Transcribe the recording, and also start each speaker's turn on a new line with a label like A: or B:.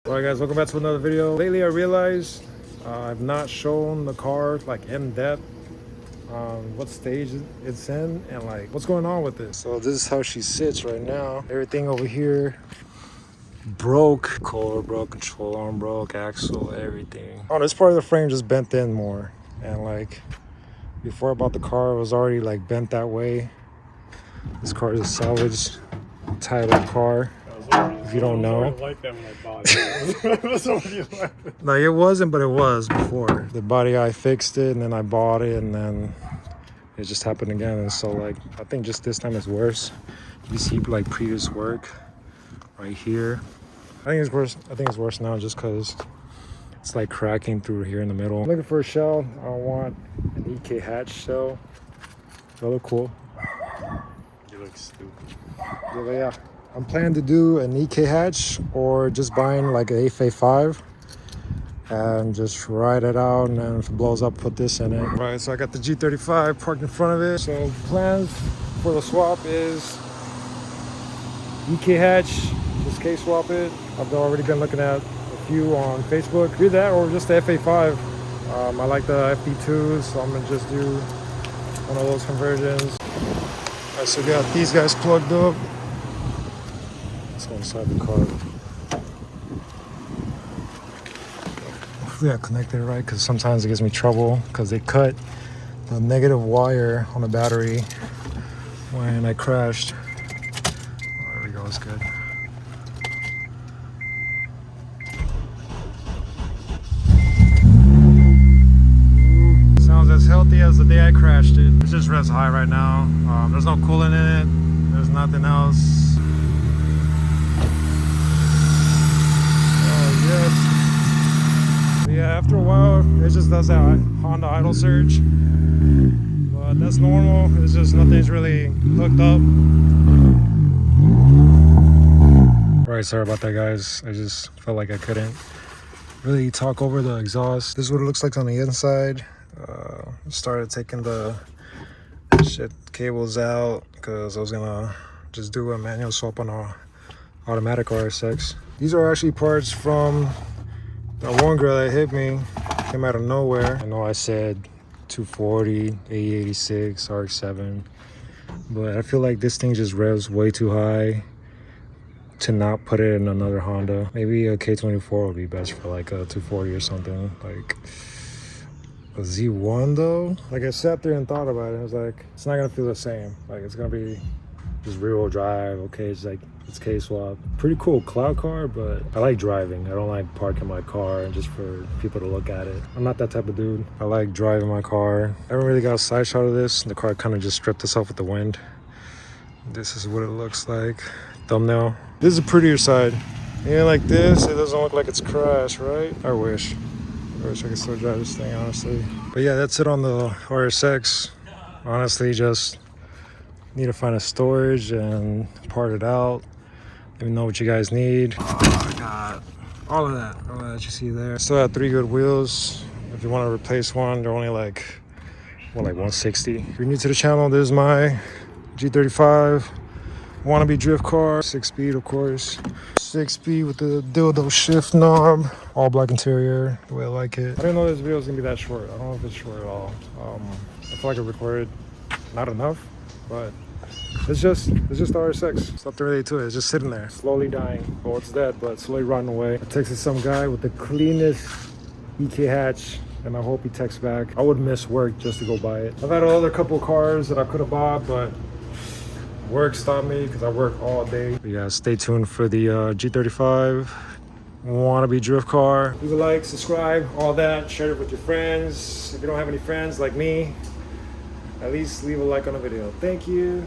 A: Alright guys, welcome back to another video. Lately I realized I've not shown the car like in depth, what stage it's in and like what's going on with it. So this is how she sits right now. Everything over here broke. Collar broke, control arm broke, axle, everything. Oh, this part of the frame just bent in more, and like before I bought the car it was already like bent that way. This car is a salvage title car. If you don't know,
B: like that when I bought it.
A: like it wasn't, but it was before. The body I fixed it, and then I bought it, and then it just happened again. And so like I think just this time it's worse. You see like previous work right here. I think it's worse. I think it's worse now just because it's like cracking through here in the middle. I'm looking for a shell. I want an EK hatch shell. They look cool.
B: You look stupid.
A: Yeah. I'm planning to do an EK hatch or just buying like an FA5 and just ride it out, and then if it blows up, put this in it. Right, so I got the G35 parked in front of it. So plans for the swap is EK hatch, just K swap it. I've already been looking at a few on Facebook. Do that or just the FA5. I like the FD2s, so I'm gonna just do one of those conversions. All right, so we got these guys plugged up. Let's go inside the car. Hopefully I connected it right, because sometimes it gives me trouble because they cut the negative wire on the battery when I crashed. Oh, there we go, it's good. Sounds as healthy as the day I crashed it. It's just revs high right now. There's no coolant in it. There's nothing else. Yes. Yeah, after a while, it just does that Honda idle surge. But that's normal. It's just nothing's really hooked up. Right, sorry about that, guys. I just felt like I couldn't really talk over the exhaust. This is what it looks like on the inside. Started taking the cables out because I was gonna just do a manual swap on a automatic RSX. These are actually parts from that one girl that hit me. Came out of nowhere. I know I said 240, 8086, RX-7, but I feel like this thing just revs way too high to not put it in another Honda. Maybe a K24 would be best for like a 240 or something. Like a Z1 though, like I sat there and thought about it. I was like, it's not gonna feel the same. Like it's gonna be just rear-wheel drive. Okay, it's like it's K-swap. Pretty cool cloud car, but I like driving. I don't like parking my car and just for people to look at it. I'm not that type of dude. I like driving my car. I haven't really got a side shot of this. The car kind of just stripped itself with the wind. This is what it looks like. Thumbnail. This is a prettier side. Yeah, like this, it doesn't look like it's crashed, right? I wish I could still drive this thing, honestly. But yeah, that's it on the RSX. Honestly, just need to find a storage and part it out. Let me know what you guys need. Oh, I got all of that you see there. Still have 3 good wheels. If you want to replace one, they're only like 160. If you're new to the channel, this is my G35 wannabe drift car. 6-speed, of course. 6-speed with the dildo shift knob. All black interior, the way I like it. I didn't know this video was gonna be that short. I don't know if it's short at all. I feel like I recorded not enough, but it's just the RSX. It's nothing really to it. It's just sitting there, slowly dying. Well, it's dead, but slowly rotting away. I texted some guy with the cleanest EK hatch, and I hope he texts back. I would miss work just to go buy it. I've had another couple cars that I could have bought, but work stopped me because I work all day. But yeah, stay tuned for the G35 wannabe drift car. Leave a like, subscribe, all that. Share it with your friends. If you don't have any friends like me, at least leave a like on the video. Thank you.